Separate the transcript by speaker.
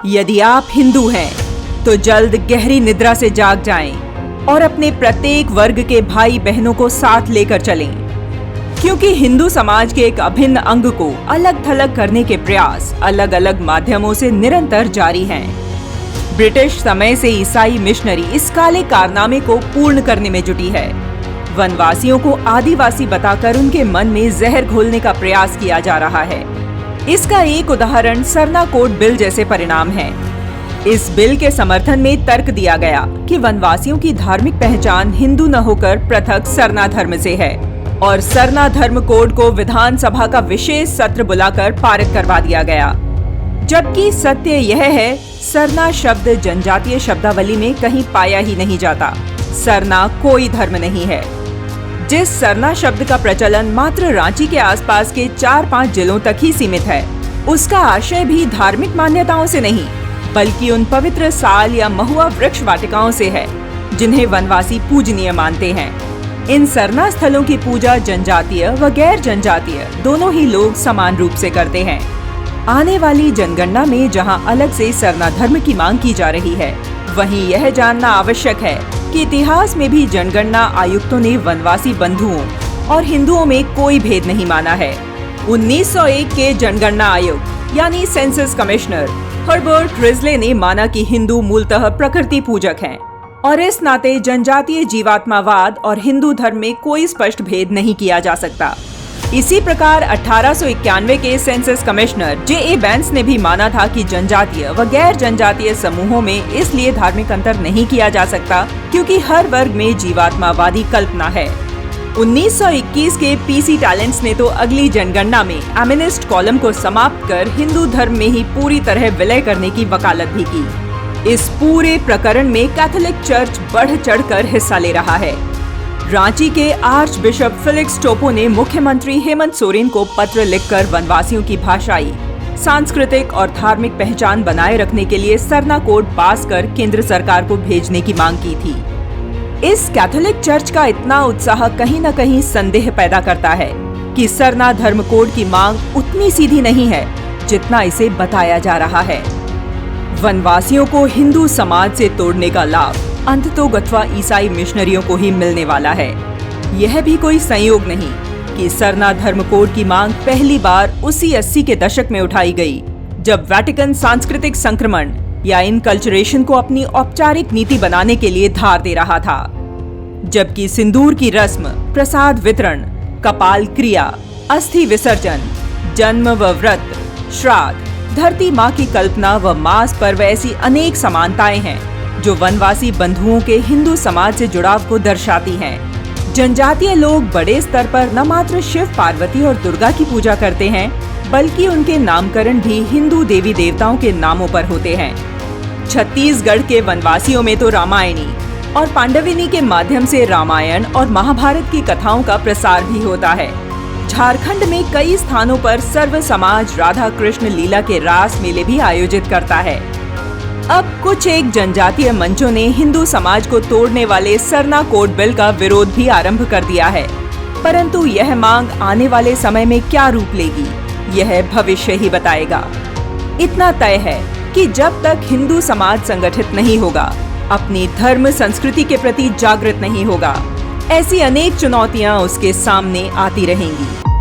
Speaker 1: यदि आप हिंदू हैं तो जल्द गहरी निद्रा से जाग जाएं और अपने प्रत्येक वर्ग के भाई बहनों को साथ लेकर चलें, क्योंकि हिंदू समाज के एक अभिन्न अंग को अलग थलग करने के प्रयास अलग अलग माध्यमों से निरंतर जारी हैं। ब्रिटिश समय से ईसाई मिशनरी इस काले कारनामे को पूर्ण करने में जुटी है। वनवासियों को आदिवासी बताकर उनके मन में जहर घोलने का प्रयास किया जा रहा है। इसका एक उदाहरण सरना कोड बिल जैसे परिणाम है। इस बिल के समर्थन में तर्क दिया गया कि वनवासियों की धार्मिक पहचान हिंदू न होकर पृथक सरना धर्म से है और सरना धर्म कोड को विधानसभा का विशेष सत्र बुलाकर पारित करवा दिया गया। जबकि सत्य यह है, सरना शब्द जनजातीय शब्दावली में कहीं पाया ही नहीं जाता। सरना कोई धर्म नहीं है। जिस सरना शब्द का प्रचलन मात्र रांची के आसपास के 4-5 जिलों तक ही सीमित है, उसका आशय भी धार्मिक मान्यताओं से नहीं बल्कि उन पवित्र साल या महुआ वृक्ष वाटिकाओं से है जिन्हें वनवासी पूजनीय मानते हैं। इन सरना स्थलों की पूजा जनजातीय व गैर जनजातीय दोनों ही लोग समान रूप से करते हैं। आने वाली जनगणना में जहां अलग से सरना धर्म की मांग की जा रही है, वहीं यह जानना आवश्यक है कि इतिहास में भी जनगणना आयुक्तों ने वनवासी बंधुओं और हिंदुओं में कोई भेद नहीं माना है। 1901 के जनगणना आयुक्त यानी सेंसस कमिश्नर हर्बर्ट रिजले ने माना कि हिंदू मूलतः प्रकृति पूजक हैं और इस नाते जनजातीय जीवात्मावाद और हिंदू धर्म में कोई स्पष्ट भेद नहीं किया जा सकता। इसी प्रकार 1891 के सेंसस कमिश्नर J.A. बैंस ने भी माना था कि जनजातीय व गैर जनजातीय समूहों में इसलिए धार्मिक अंतर नहीं किया जा सकता क्योंकि हर वर्ग में जीवात्मावादी कल्पना है। 1921 के पीसी टैलेंट्स ने तो अगली जनगणना में एमिनिस्ट कॉलम को समाप्त कर हिंदू धर्म में ही पूरी तरह विलय करने की वकालत भी की। इस पूरे प्रकरण में कैथोलिक चर्च बढ़ चढ़कर हिस्सा ले रहा है। रांची के आर्च बिशप फेलिक्स टोपो ने मुख्यमंत्री हेमंत सोरेन को पत्र लिखकर वनवासियों की भाषाई, सांस्कृतिक और धार्मिक पहचान बनाए रखने के लिए सरना कोड पास कर केंद्र सरकार को भेजने की मांग की थी। इस कैथोलिक चर्च का इतना उत्साह कहीं न कहीं संदेह पैदा करता है कि सरना धर्म कोड की मांग उतनी सीधी नहीं है जितना इसे बताया जा रहा है। वनवासियों को हिंदू समाज से तोड़ने का लाभ अंततोगत्वा ईसाई मिशनरियों को ही मिलने वाला है। यह भी कोई संयोग नहीं कि सरना धर्म कोड की मांग पहली बार उसी 80 के दशक में उठाई गई, जब वेटिकन सांस्कृतिक संक्रमण या इनकल्चरेशन को अपनी औपचारिक नीति बनाने के लिए धार दे रहा था। जबकि सिंदूर की रस्म, प्रसाद वितरण, कपाल क्रिया, अस्थि विसर्जन, जन्म व व्रत, श्राद्ध, धरती माँ की कल्पना व मास पर्व ऐसी अनेक समानताएं हैं जो वनवासी बंधुओं के हिंदू समाज से जुड़ाव को दर्शाती हैं। जनजातीय लोग बड़े स्तर पर न मात्र शिव, पार्वती और दुर्गा की पूजा करते हैं बल्कि उनके नामकरण भी हिंदू देवी देवताओं के नामों पर होते हैं। छत्तीसगढ़ के वनवासियों में तो रामायणी और पांडविनी के माध्यम से रामायण और महाभारत की कथाओं का प्रसार भी होता है। झारखंड में कई स्थानों पर सर्व समाज राधा कृष्ण लीला के रास मेले भी आयोजित करता है। अब कुछ एक जनजातीय मंचों ने हिंदू समाज को तोड़ने वाले सरना कोड बिल का विरोध भी आरंभ कर दिया है, परंतु यह मांग आने वाले समय में क्या रूप लेगी, यह भविष्य ही बताएगा। इतना तय है कि जब तक हिंदू समाज संगठित नहीं होगा, अपनी धर्म संस्कृति के प्रति जागृत नहीं होगा, ऐसी अनेक चुनौतियां उसके सामने आती रहेंगी।